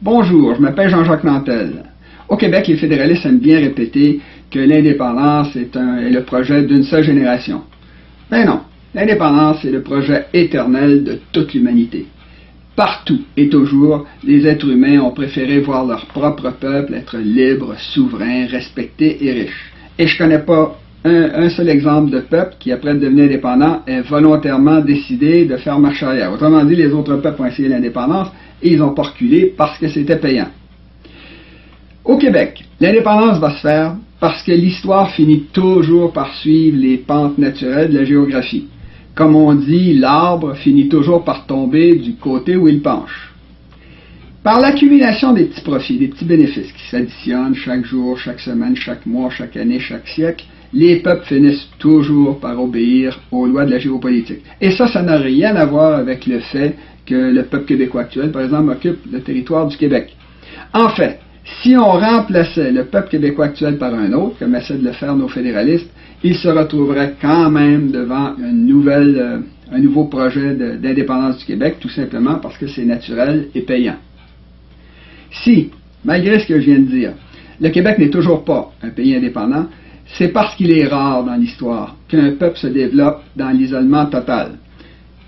Bonjour, je m'appelle Jean-Jacques Nantel. Au Québec, les fédéralistes aiment bien répéter que l'indépendance est le projet d'une seule génération. Mais non, l'indépendance est le projet éternel de toute l'humanité. Partout et toujours, les êtres humains ont préféré voir leur propre peuple être libre, souverain, respecté et riche. Et je ne connais pas un seul exemple de peuple qui, après devenir indépendant, ait volontairement décidé de faire marche arrière. Autrement dit, les autres peuples ont essayé l'indépendance et ils n'ont pas reculé parce que c'était payant. Au Québec, l'indépendance va se faire parce que l'histoire finit toujours par suivre les pentes naturelles de la géographie. Comme on dit, l'arbre finit toujours par tomber du côté où il penche. Par l'accumulation des petits profits, des petits bénéfices qui s'additionnent chaque jour, chaque semaine, chaque mois, chaque année, chaque siècle, les peuples finissent toujours par obéir aux lois de la géopolitique. Et ça n'a rien à voir avec le fait que le peuple québécois actuel, par exemple, occupe le territoire du Québec. En fait, si on remplaçait le peuple québécois actuel par un autre, comme essaient de le faire nos fédéralistes, il se retrouverait quand même devant un nouveau projet d'indépendance du Québec, tout simplement parce que c'est naturel et payant. Si, malgré ce que je viens de dire, le Québec n'est toujours pas un pays indépendant, c'est parce qu'il est rare dans l'histoire qu'un peuple se développe dans l'isolement total.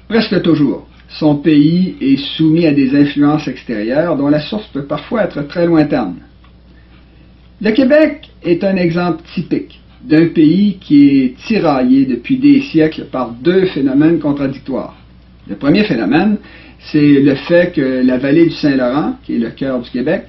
Presque toujours, son pays est soumis à des influences extérieures dont la source peut parfois être très lointaine. Le Québec est un exemple typique d'un pays qui est tiraillé depuis des siècles par deux phénomènes contradictoires. Le premier phénomène, c'est le fait que la vallée du Saint-Laurent, qui est le cœur du Québec,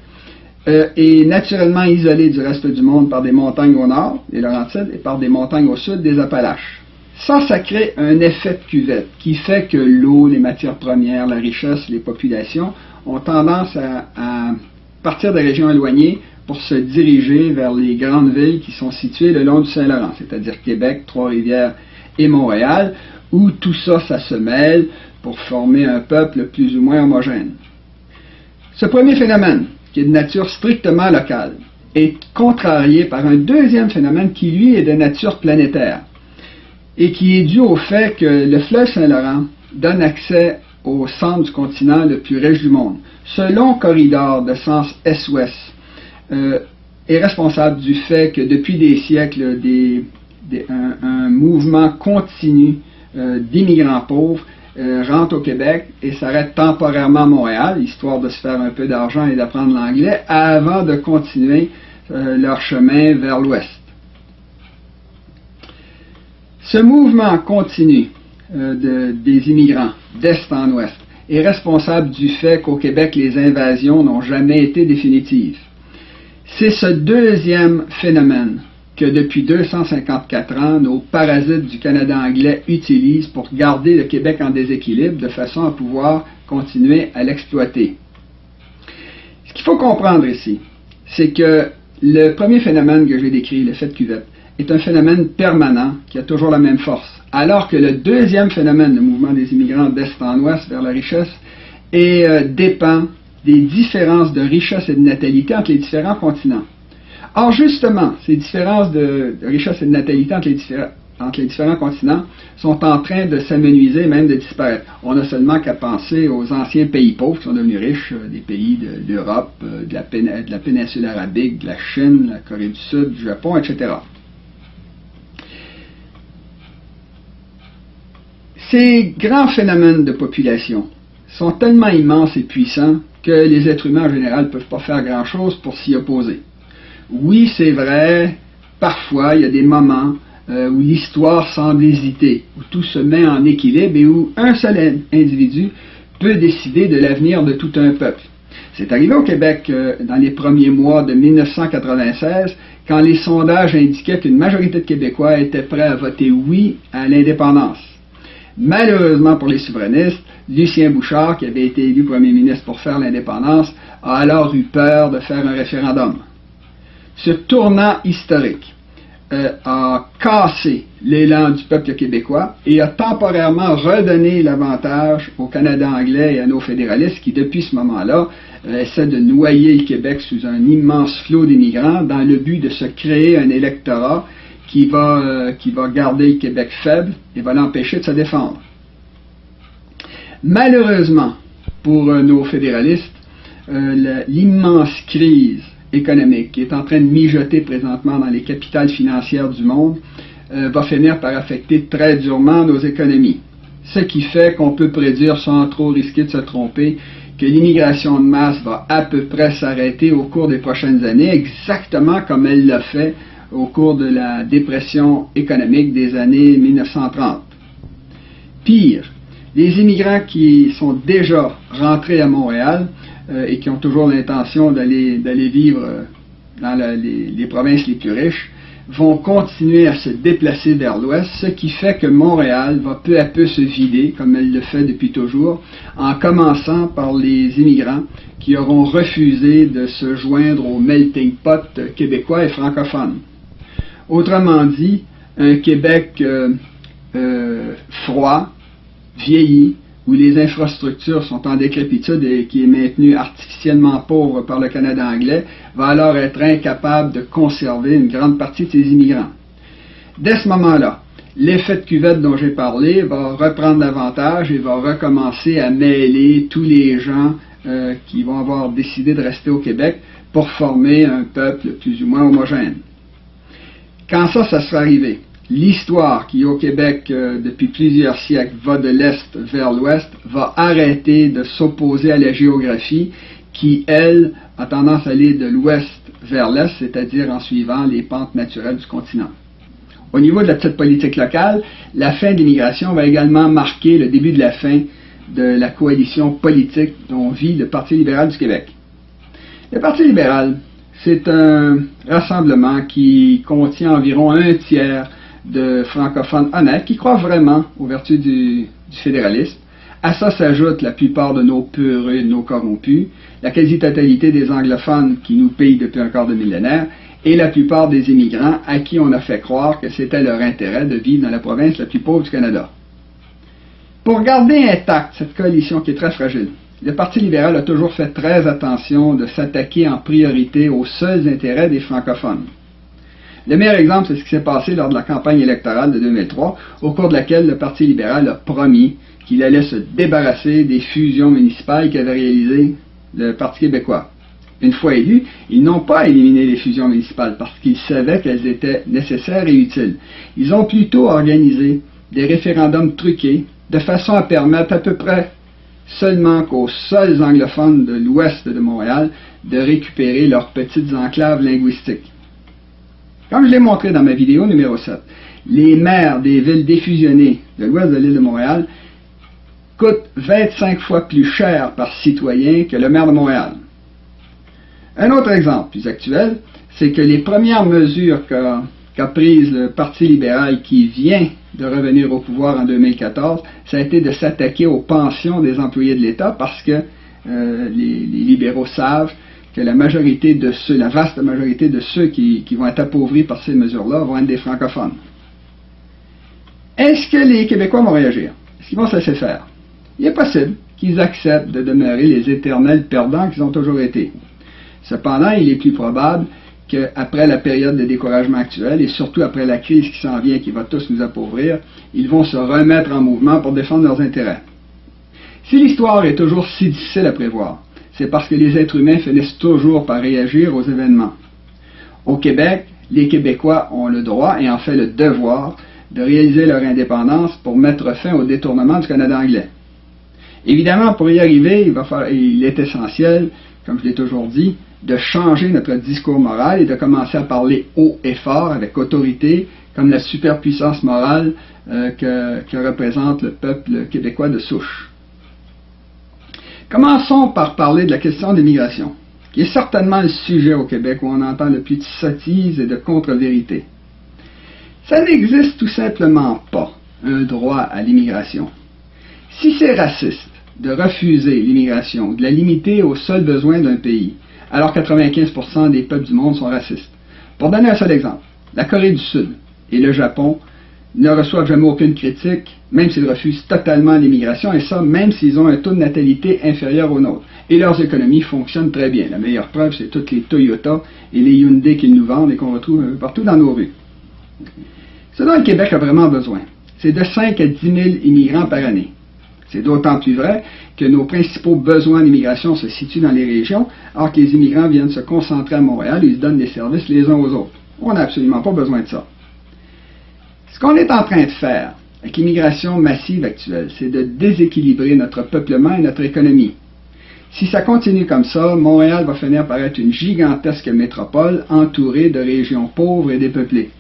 est naturellement isolée du reste du monde par des montagnes au nord, les Laurentides, et par des montagnes au sud, des Appalaches. Ça crée un effet de cuvette qui fait que l'eau, les matières premières, la richesse, les populations ont tendance à partir des régions éloignées pour se diriger vers les grandes villes qui sont situées le long du Saint-Laurent, c'est-à-dire Québec, Trois-Rivières et Montréal, où tout ça se mêle pour former un peuple plus ou moins homogène. Ce premier phénomène, qui est de nature strictement locale, est contrarié par un deuxième phénomène qui, lui, est de nature planétaire et qui est dû au fait que le fleuve Saint-Laurent donne accès au centre du continent le plus riche du monde. Ce long corridor de sens est-ouest est responsable du fait que depuis des siècles, un mouvement continu d'immigrants pauvres rentre au Québec et s'arrête temporairement à Montréal, histoire de se faire un peu d'argent et d'apprendre l'anglais, avant de continuer leur chemin vers l'ouest. Ce mouvement continu des immigrants d'est en ouest est responsable du fait qu'au Québec, les invasions n'ont jamais été définitives. C'est ce deuxième phénomène que depuis 254 ans, nos parasites du Canada anglais utilisent pour garder le Québec en déséquilibre de façon à pouvoir continuer à l'exploiter. Ce qu'il faut comprendre ici, c'est que le premier phénomène que j'ai décrit, l'effet de cuvette, est un phénomène permanent qui a toujours la même force, alors que le deuxième phénomène, le mouvement des immigrants d'est en ouest vers la richesse, dépend des différences de richesse et de natalité entre les différents continents. Or, justement, ces différences de richesse et de natalité entre les différents continents sont en train de s'amenuiser, même de disparaître. On n'a seulement qu'à penser aux anciens pays pauvres qui sont devenus riches, des pays d'Europe, de la péninsule arabique, de la Chine, la Corée du Sud, du Japon, etc. Ces grands phénomènes de population sont tellement immenses et puissants que les êtres humains en général ne peuvent pas faire grand-chose pour s'y opposer. Oui, c'est vrai, parfois il y a des moments où l'histoire semble hésiter, où tout se met en équilibre et où un seul individu peut décider de l'avenir de tout un peuple. C'est arrivé au Québec dans les premiers mois de 1996, quand les sondages indiquaient qu'une majorité de Québécois étaient prêts à voter oui à l'indépendance. Malheureusement pour les souverainistes, Lucien Bouchard, qui avait été élu premier ministre pour faire l'indépendance, a alors eu peur de faire un référendum. Ce tournant historique a cassé l'élan du peuple québécois et a temporairement redonné l'avantage au Canada anglais et à nos fédéralistes qui, depuis ce moment-là, essaient de noyer le Québec sous un immense flot d'immigrants dans le but de se créer un électorat qui va garder le Québec faible et va l'empêcher de se défendre. Malheureusement, pour nos fédéralistes, l'immense crise économique qui est en train de mijoter présentement dans les capitales financières du monde va finir par affecter très durement nos économies. Ce qui fait qu'on peut prédire, sans trop risquer de se tromper, que l'immigration de masse va à peu près s'arrêter au cours des prochaines années, exactement comme elle l'a fait au cours de la dépression économique des années 1930. Pire, les immigrants qui sont déjà rentrés à Montréal et qui ont toujours l'intention d'aller vivre dans les provinces les plus riches vont continuer à se déplacer vers l'ouest, ce qui fait que Montréal va peu à peu se vider, comme elle le fait depuis toujours, en commençant par les immigrants qui auront refusé de se joindre au melting pot québécois et francophone. Autrement dit, un Québec froid, vieilli, où les infrastructures sont en décrépitude et qui est maintenu artificiellement pauvre par le Canada anglais, va alors être incapable de conserver une grande partie de ses immigrants. Dès ce moment-là, l'effet de cuvette dont j'ai parlé va reprendre davantage et va recommencer à mêler tous les gens qui vont avoir décidé de rester au Québec pour former un peuple plus ou moins homogène. Quand ça sera arrivé, l'histoire qui, au Québec, depuis plusieurs siècles, va de l'Est vers l'Ouest, va arrêter de s'opposer à la géographie qui, elle, a tendance à aller de l'Ouest vers l'Est, c'est-à-dire en suivant les pentes naturelles du continent. Au niveau de la petite politique locale, la fin de l'immigration va également marquer le début de la fin de la coalition politique dont vit le Parti libéral du Québec. Le Parti libéral, c'est un rassemblement qui contient environ un tiers de francophones honnêtes qui croient vraiment aux vertus du fédéralisme. À ça s'ajoute la plupart de nos peureux et de nos corrompus, la quasi-totalité des anglophones qui nous pillent depuis un quart de millénaire, et la plupart des immigrants à qui on a fait croire que c'était leur intérêt de vivre dans la province la plus pauvre du Canada. Pour garder intacte cette coalition qui est très fragile, le Parti libéral a toujours fait très attention de s'attaquer en priorité aux seuls intérêts des francophones. Le meilleur exemple, c'est ce qui s'est passé lors de la campagne électorale de 2003, au cours de laquelle le Parti libéral a promis qu'il allait se débarrasser des fusions municipales qu'avait réalisées le Parti québécois. Une fois élus, ils n'ont pas éliminé les fusions municipales parce qu'ils savaient qu'elles étaient nécessaires et utiles. Ils ont plutôt organisé des référendums truqués de façon à permettre à peu près seulement qu'aux seuls anglophones de l'ouest de Montréal de récupérer leurs petites enclaves linguistiques. Comme je l'ai montré dans ma vidéo numéro 7, les maires des villes défusionnées de l'ouest de l'île de Montréal coûtent 25 fois plus cher par citoyen que le maire de Montréal. Un autre exemple plus actuel, c'est que les premières mesures qu'a prises le Parti libéral qui vient de revenir au pouvoir en 2014, ça a été de s'attaquer aux pensions des employés de l'État parce que les libéraux savent que la vaste majorité de ceux qui vont être appauvris par ces mesures-là vont être des francophones. Est-ce que les Québécois vont réagir? Est-ce qu'ils vont se laisser faire? Il est possible qu'ils acceptent de demeurer les éternels perdants qu'ils ont toujours été. Cependant, il est plus probable qu'après la période de découragement actuelle, et surtout après la crise qui s'en vient, qui va tous nous appauvrir, ils vont se remettre en mouvement pour défendre leurs intérêts. Si l'histoire est toujours si difficile à prévoir, c'est parce que les êtres humains finissent toujours par réagir aux événements. Au Québec, les Québécois ont le droit, et en fait le devoir, de réaliser leur indépendance pour mettre fin au détournement du Canada anglais. Évidemment, pour y arriver, il est essentiel, comme je l'ai toujours dit, de changer notre discours moral et de commencer à parler haut et fort, avec autorité, comme la superpuissance morale que représente le peuple québécois de souche. Commençons par parler de la question de l'immigration, qui est certainement le sujet au Québec où on entend le plus de sottises et de contre-vérités. Ça n'existe tout simplement pas un droit à l'immigration. Si c'est raciste de refuser l'immigration, de la limiter aux seuls besoins d'un pays, alors 95% des peuples du monde sont racistes. Pour donner un seul exemple, la Corée du Sud et le Japon ne reçoivent jamais aucune critique, même s'ils refusent totalement l'immigration, et ça, même s'ils ont un taux de natalité inférieur au nôtre. Et leurs économies fonctionnent très bien. La meilleure preuve, c'est toutes les Toyota et les Hyundai qu'ils nous vendent et qu'on retrouve partout dans nos rues. Ce dont le Québec a vraiment besoin, c'est de 5 à 10 000 immigrants par année. C'est d'autant plus vrai que nos principaux besoins d'immigration se situent dans les régions, alors que les immigrants viennent se concentrer à Montréal et ils se donnent des services les uns aux autres. On n'a absolument pas besoin de ça. Ce qu'on est en train de faire avec l'immigration massive actuelle, c'est de déséquilibrer notre peuplement et notre économie. Si ça continue comme ça, Montréal va finir par être une gigantesque métropole entourée de régions pauvres et dépeuplées.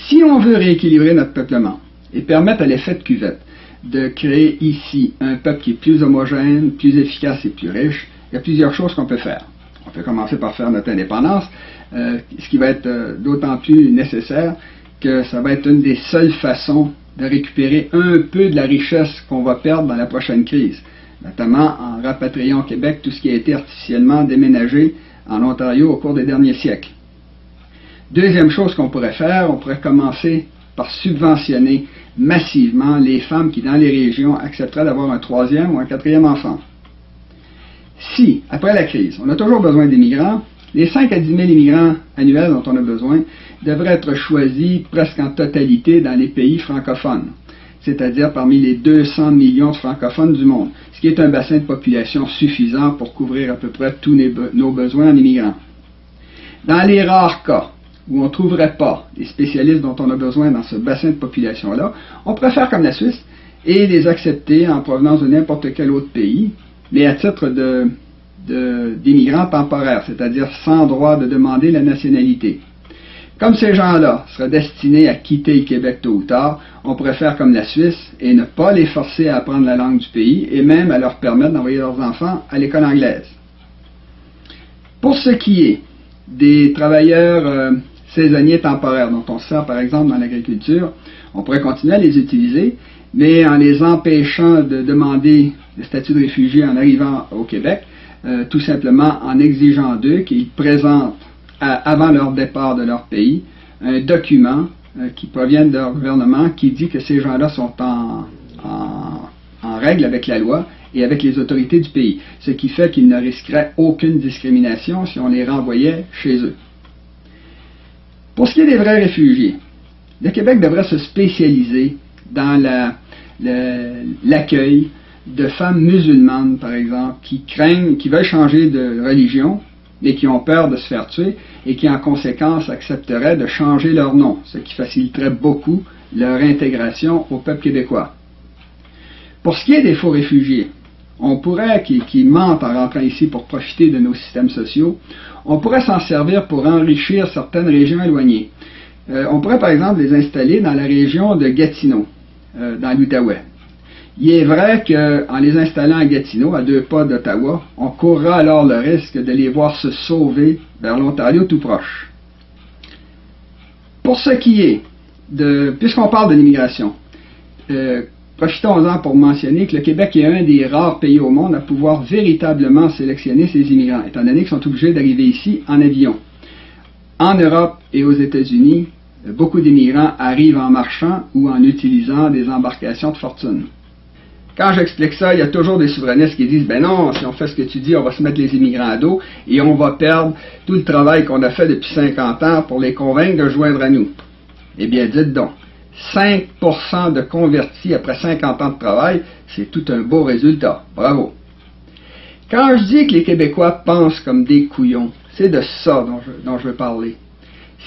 Si on veut rééquilibrer notre peuplement et permettre à l'effet de cuvette de créer ici un peuple qui est plus homogène, plus efficace et plus riche, il y a plusieurs choses qu'on peut faire. On peut commencer par faire notre indépendance, ce qui va être d'autant plus nécessaire que ça va être une des seules façons de récupérer un peu de la richesse qu'on va perdre dans la prochaine crise, notamment en rapatriant au Québec tout ce qui a été artificiellement déménagé en Ontario au cours des derniers siècles. Deuxième chose qu'on pourrait faire, on pourrait commencer par subventionner massivement les femmes qui, dans les régions, accepteraient d'avoir un troisième ou un quatrième enfant. Si, après la crise, on a toujours besoin d'immigrants, les 5 à 10 000 immigrants annuels dont on a besoin devraient être choisis presque en totalité dans les pays francophones, c'est-à-dire parmi les 200 millions de francophones du monde, ce qui est un bassin de population suffisant pour couvrir à peu près tous nos besoins en immigrants. Dans les rares cas où on ne trouverait pas les spécialistes dont on a besoin dans ce bassin de population-là, on pourrait faire comme la Suisse et les accepter en provenance de n'importe quel autre pays, mais à titre d'immigrants temporaires, c'est-à-dire sans droit de demander la nationalité. Comme ces gens-là seraient destinés à quitter le Québec tôt ou tard, on pourrait faire comme la Suisse et ne pas les forcer à apprendre la langue du pays et même à leur permettre d'envoyer leurs enfants à l'école anglaise. Pour ce qui est des travailleurs saisonniers temporaires dont on sert par exemple dans l'agriculture, on pourrait continuer à les utiliser, mais en les empêchant de demander le statut de réfugié en arrivant au Québec, tout simplement en exigeant d'eux qu'ils présentent avant leur départ de leur pays un document qui provient de leur gouvernement qui dit que ces gens-là sont en règle avec la loi et avec les autorités du pays, ce qui fait qu'ils ne risqueraient aucune discrimination si on les renvoyait chez eux. Pour ce qui est des vrais réfugiés, le Québec devrait se spécialiser dans l'accueil de femmes musulmanes, par exemple, qui veulent changer de religion, mais qui ont peur de se faire tuer, et qui en conséquence accepteraient de changer leur nom, ce qui faciliterait beaucoup leur intégration au peuple québécois. Pour ce qui est des faux réfugiés, on pourrait, qui mentent en rentrant ici pour profiter de nos systèmes sociaux, on pourrait s'en servir pour enrichir certaines régions éloignées. On pourrait par exemple les installer dans la région de Gatineau, dans l'Outaouais. Il est vrai qu'en les installant à Gatineau, à 2 pas d'Ottawa, on courra alors le risque de les voir se sauver vers l'Ontario tout proche. Pour ce qui est puisqu'on parle de l'immigration, profitons-en pour mentionner que le Québec est un des rares pays au monde à pouvoir véritablement sélectionner ses immigrants, étant donné qu'ils sont obligés d'arriver ici en avion. En Europe et aux États-Unis, beaucoup d'immigrants arrivent en marchant ou en utilisant des embarcations de fortune. Quand j'explique ça, il y a toujours des souverainistes qui disent « Ben non, si on fait ce que tu dis, on va se mettre les immigrants à dos et on va perdre tout le travail qu'on a fait depuis 50 ans pour les convaincre de joindre à nous. » Eh bien, dites donc, 5% de convertis après 50 ans de travail, c'est tout un beau résultat. Bravo. Quand je dis que les Québécois pensent comme des couillons, c'est de ça dont je veux parler.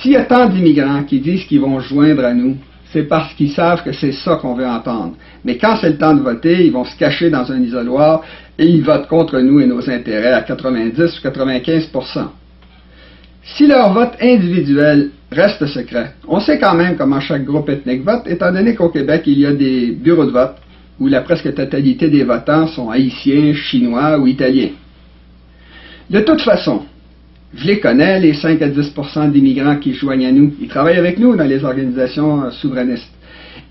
S'il y a tant d'immigrants qui disent qu'ils vont se joindre à nous, c'est parce qu'ils savent que c'est ça qu'on veut entendre. Mais quand c'est le temps de voter, ils vont se cacher dans un isoloir et ils votent contre nous et nos intérêts à 90 ou 95%. Si leur vote individuel reste secret, on sait quand même comment chaque groupe ethnique vote, étant donné qu'au Québec, il y a des bureaux de vote où la presque totalité des votants sont haïtiens, chinois ou italiens. De toute façon, je les connais, les 5 à 10% d'immigrants qui se joignent à nous. Ils travaillent avec nous dans les organisations souverainistes.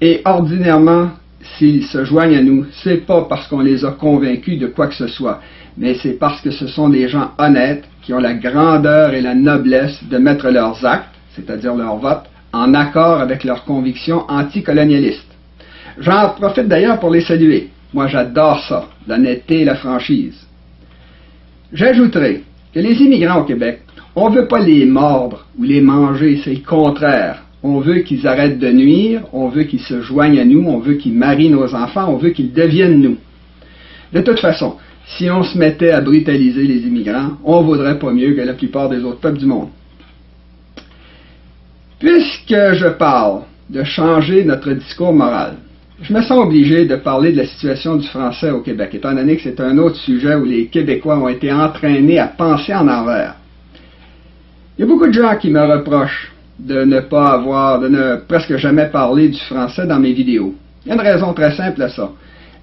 Et ordinairement, s'ils se joignent à nous, c'est pas parce qu'on les a convaincus de quoi que ce soit, mais c'est parce que ce sont des gens honnêtes qui ont la grandeur et la noblesse de mettre leurs actes, c'est-à-dire leur vote, en accord avec leurs convictions anticolonialistes. J'en profite d'ailleurs pour les saluer. Moi, j'adore ça, l'honnêteté et la franchise. J'ajouterai que les immigrants au Québec, on ne veut pas les mordre ou les manger, c'est le contraire. On veut qu'ils arrêtent de nuire, on veut qu'ils se joignent à nous, on veut qu'ils marient nos enfants, on veut qu'ils deviennent nous. De toute façon, si on se mettait à brutaliser les immigrants, on ne vaudrait pas mieux que la plupart des autres peuples du monde. Puisque je parle de changer notre discours moral, je me sens obligé de parler de la situation du français au Québec, étant donné que c'est un autre sujet où les Québécois ont été entraînés à penser en envers. Il y a beaucoup de gens qui me reprochent de ne presque jamais parler du français dans mes vidéos. Il y a une raison très simple à ça.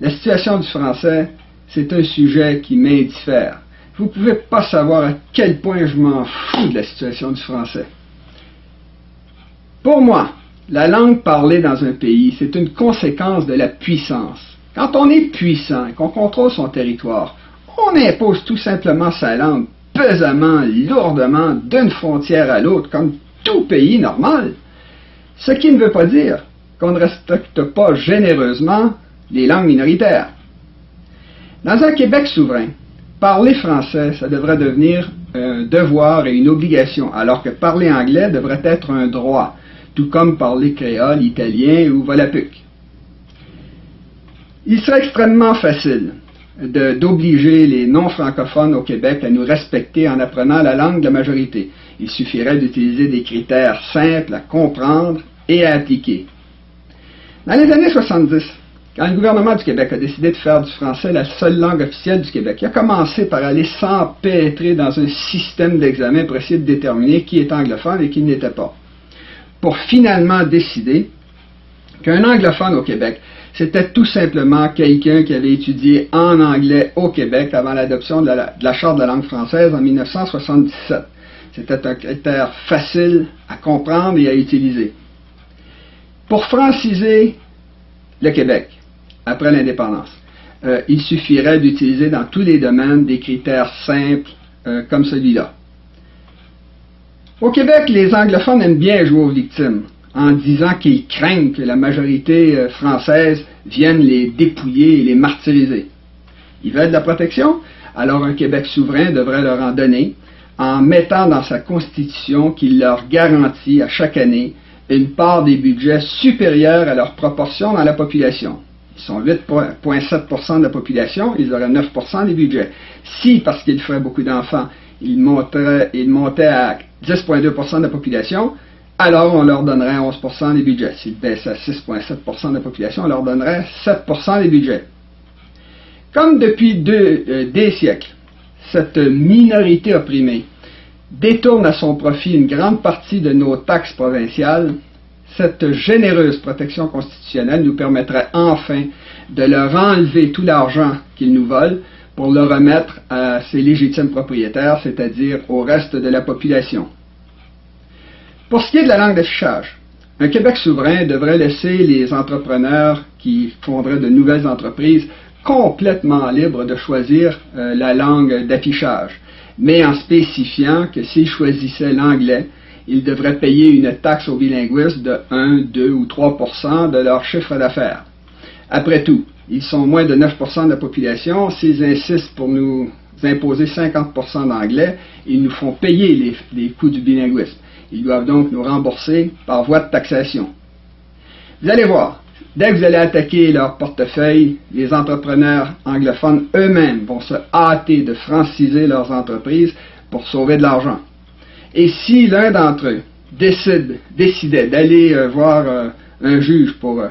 La situation du français, c'est un sujet qui m'indiffère. Vous ne pouvez pas savoir à quel point je m'en fous de la situation du français. Pour moi, la langue parlée dans un pays, c'est une conséquence de la puissance. Quand on est puissant et qu'on contrôle son territoire, on impose tout simplement sa langue pesamment, lourdement, d'une frontière à l'autre, comme tout pays normal. Ce qui ne veut pas dire qu'on ne respecte pas généreusement les langues minoritaires. Dans un Québec souverain, parler français, ça devrait devenir un devoir et une obligation, alors que parler anglais devrait être un droit, tout comme parler créole, italien ou volapük. Il serait extrêmement facile d'obliger les non-francophones au Québec à nous respecter en apprenant la langue de la majorité. Il suffirait d'utiliser des critères simples à comprendre et à appliquer. Dans les années 70, quand le gouvernement du Québec a décidé de faire du français la seule langue officielle du Québec, il a commencé par aller s'empêtrer dans un système d'examen pour essayer de déterminer qui est anglophone et qui ne l'était pas, pour finalement décider qu'un anglophone au Québec, c'était tout simplement quelqu'un qui avait étudié en anglais au Québec avant l'adoption de la Charte de la langue française en 1977. C'était un critère facile à comprendre et à utiliser. Pour franciser le Québec, après l'indépendance, il suffirait d'utiliser dans tous les domaines des critères simples comme celui-là. Au Québec, les anglophones aiment bien jouer aux victimes, en disant qu'ils craignent que la majorité française vienne les dépouiller et les martyriser. Ils veulent de la protection, alors un Québec souverain devrait leur en donner, en mettant dans sa constitution qu'il leur garantit à chaque année une part des budgets supérieure à leur proportion dans la population. Ils sont 8,7% de la population, ils auraient 9% des budgets. Si, parce qu'ils feraient beaucoup d'enfants, ils montaient à 10,2% de la population, alors on leur donnerait 11% des budgets. S'ils baissaient à 6,7% de la population, on leur donnerait 7% des budgets. Comme depuis des siècles, cette minorité opprimée détourne à son profit une grande partie de nos taxes provinciales, cette généreuse protection constitutionnelle nous permettrait enfin de leur enlever tout l'argent qu'ils nous volent pour le remettre à ses légitimes propriétaires, c'est-à-dire au reste de la population. Pour ce qui est de la langue d'affichage, un Québec souverain devrait laisser les entrepreneurs qui fonderaient de nouvelles entreprises complètement libres de choisir la langue d'affichage, mais en spécifiant que s'ils choisissaient l'anglais, ils devraient payer une taxe aux bilinguistes de 1, 2 ou 3% de leur chiffre d'affaires. Après tout, ils sont moins de 9% de la population. S'ils insistent pour nous imposer 50% d'anglais, ils nous font payer les coûts du bilinguisme. Ils doivent donc nous rembourser par voie de taxation. Vous allez voir, dès que vous allez attaquer leur portefeuille, les entrepreneurs anglophones eux-mêmes vont se hâter de franciser leurs entreprises pour sauver de l'argent. Et si l'un d'entre eux décidait d'aller voir un juge pour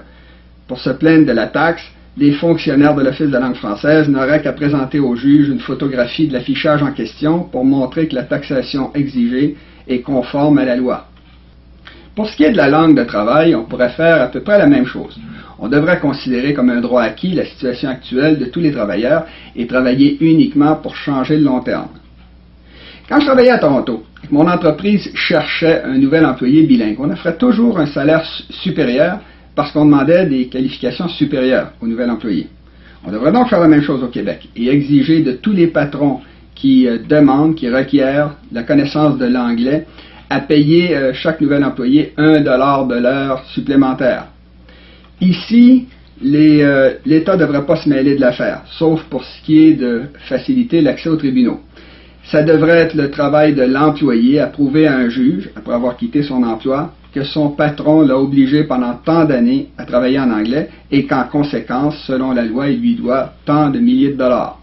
se plaindre de la taxe, les fonctionnaires de l'Office de la langue française n'auraient qu'à présenter au juge une photographie de l'affichage en question pour montrer que la taxation exigée est conforme à la loi. Pour ce qui est de la langue de travail, on pourrait faire à peu près la même chose. On devrait considérer comme un droit acquis la situation actuelle de tous les travailleurs et travailler uniquement pour changer le long terme. Quand je travaillais à Toronto, mon entreprise cherchait un nouvel employé bilingue. On offrait toujours un salaire supérieur parce qu'on demandait des qualifications supérieures au nouvel employé. On devrait donc faire la même chose au Québec et exiger de tous les patrons qui requièrent la connaissance de l'anglais, à payer chaque nouvel employé $1 de l'heure supplémentaire. Ici, l'État ne devrait pas se mêler de l'affaire, sauf pour ce qui est de faciliter l'accès aux tribunaux. Ça devrait être le travail de l'employé à prouver à un juge, après avoir quitté son emploi, que son patron l'a obligé pendant tant d'années à travailler en anglais et qu'en conséquence, selon la loi, il lui doit tant de milliers de dollars.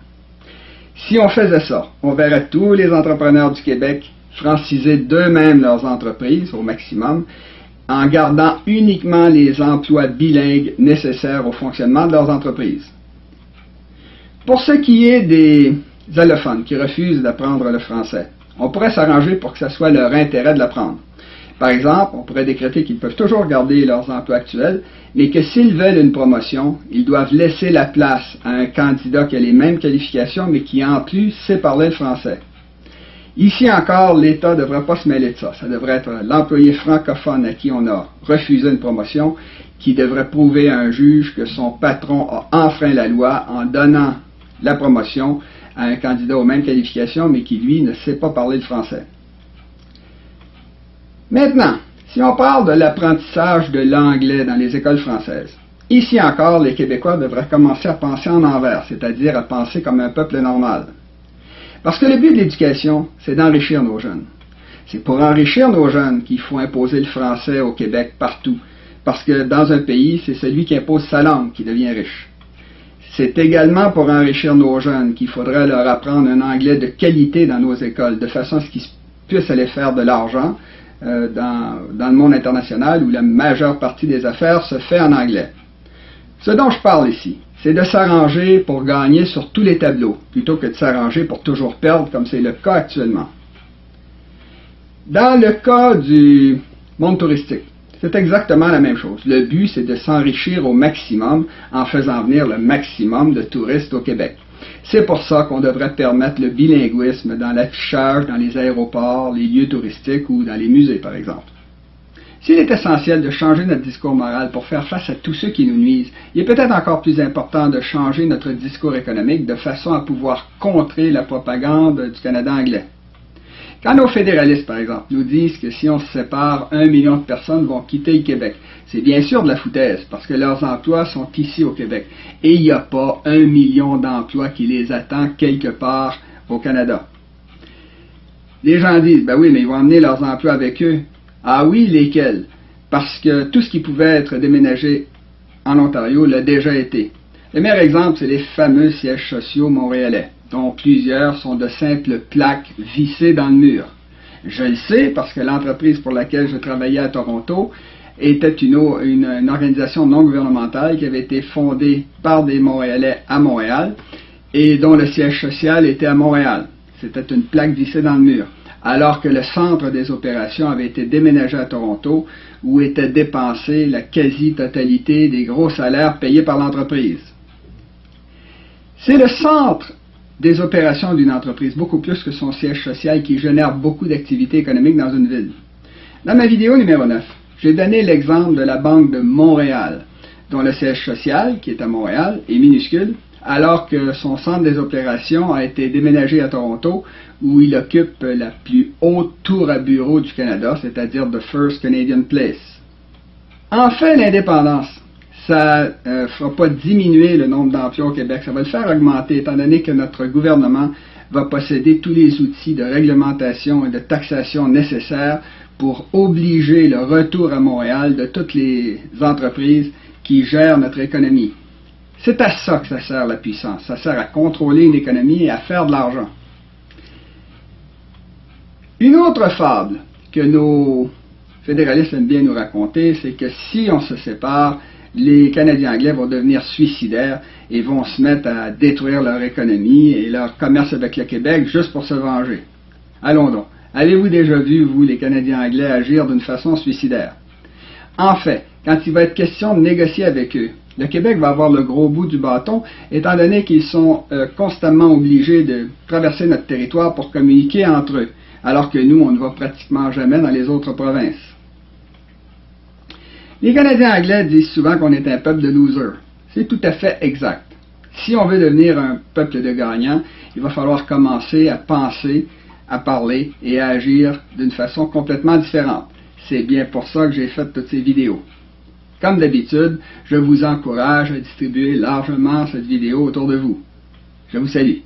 Si on faisait ça, on verrait tous les entrepreneurs du Québec franciser d'eux-mêmes leurs entreprises au maximum en gardant uniquement les emplois bilingues nécessaires au fonctionnement de leurs entreprises. Pour ce qui est des allophones qui refusent d'apprendre le français, on pourrait s'arranger pour que ce soit leur intérêt de l'apprendre. Par exemple, on pourrait décréter qu'ils peuvent toujours garder leurs emplois actuels, mais que s'ils veulent une promotion, ils doivent laisser la place à un candidat qui a les mêmes qualifications, mais qui en plus sait parler le français. Ici encore, l'État ne devrait pas se mêler de ça. Ça devrait être l'employé francophone à qui on a refusé une promotion qui devrait prouver à un juge que son patron a enfreint la loi en donnant la promotion à un candidat aux mêmes qualifications, mais qui, lui, ne sait pas parler le français. Maintenant, si on parle de l'apprentissage de l'anglais dans les écoles françaises, ici encore, les Québécois devraient commencer à penser en envers, c'est-à-dire à penser comme un peuple normal. Parce que le but de l'éducation, c'est d'enrichir nos jeunes. C'est pour enrichir nos jeunes qu'il faut imposer le français au Québec partout. Parce que dans un pays, c'est celui qui impose sa langue qui devient riche. C'est également pour enrichir nos jeunes qu'il faudrait leur apprendre un anglais de qualité dans nos écoles, de façon à ce qu'ils puissent aller faire de l'argent dans le monde international où la majeure partie des affaires se fait en anglais. Ce dont je parle ici, c'est de s'arranger pour gagner sur tous les tableaux, plutôt que de s'arranger pour toujours perdre, comme c'est le cas actuellement. Dans le cas du monde touristique, c'est exactement la même chose. Le but, c'est de s'enrichir au maximum en faisant venir le maximum de touristes au Québec. C'est pour ça qu'on devrait permettre le bilinguisme dans l'affichage dans les aéroports, les lieux touristiques ou dans les musées, par exemple. S'il est essentiel de changer notre discours moral pour faire face à tous ceux qui nous nuisent, il est peut-être encore plus important de changer notre discours économique de façon à pouvoir contrer la propagande du Canada anglais. Quand nos fédéralistes, par exemple, nous disent que si on se sépare, 1 million de personnes vont quitter le Québec, c'est bien sûr de la foutaise, parce que leurs emplois sont ici au Québec. Et il n'y a pas 1 million d'emplois qui les attend quelque part au Canada. Les gens disent, ben oui, mais ils vont emmener leurs emplois avec eux. Ah oui, lesquels? Parce que tout ce qui pouvait être déménagé en Ontario l'a déjà été. Le meilleur exemple, c'est les fameux sièges sociaux montréalais, dont plusieurs sont de simples plaques vissées dans le mur. Je le sais parce que l'entreprise pour laquelle je travaillais à Toronto était une organisation non gouvernementale qui avait été fondée par des Montréalais à Montréal et dont le siège social était à Montréal. C'était une plaque vissée dans le mur. Alors que le centre des opérations avait été déménagé à Toronto, où était dépensée la quasi-totalité des gros salaires payés par l'entreprise. C'est le centre des opérations d'une entreprise, beaucoup plus que son siège social, qui génère beaucoup d'activités économiques dans une ville. Dans ma vidéo numéro 9, j'ai donné l'exemple de la Banque de Montréal, dont le siège social, qui est à Montréal, est minuscule, alors que son centre des opérations a été déménagé à Toronto, où il occupe la plus haute tour à bureau du Canada, c'est-à-dire The First Canadian Place. Enfin, l'indépendance. Ça ne fera pas diminuer le nombre d'emplois au Québec, ça va le faire augmenter, étant donné que notre gouvernement va posséder tous les outils de réglementation et de taxation nécessaires pour obliger le retour à Montréal de toutes les entreprises qui gèrent notre économie. C'est à ça que ça sert la puissance. Ça sert à contrôler une économie et à faire de l'argent. Une autre fable que nos fédéralistes aiment bien nous raconter, c'est que si on se sépare, les Canadiens anglais vont devenir suicidaires et vont se mettre à détruire leur économie et leur commerce avec le Québec juste pour se venger. Allons donc. Avez-vous déjà vu, vous, les Canadiens anglais, agir d'une façon suicidaire? En fait, quand il va être question de négocier avec eux, le Québec va avoir le gros bout du bâton, étant donné qu'ils sont constamment obligés de traverser notre territoire pour communiquer entre eux, alors que nous, on ne va pratiquement jamais dans les autres provinces. Les Canadiens anglais disent souvent qu'on est un peuple de losers. C'est tout à fait exact. Si on veut devenir un peuple de gagnants, il va falloir commencer à penser, à parler et à agir d'une façon complètement différente. C'est bien pour ça que j'ai fait toutes ces vidéos. Comme d'habitude, je vous encourage à distribuer largement cette vidéo autour de vous. Je vous salue.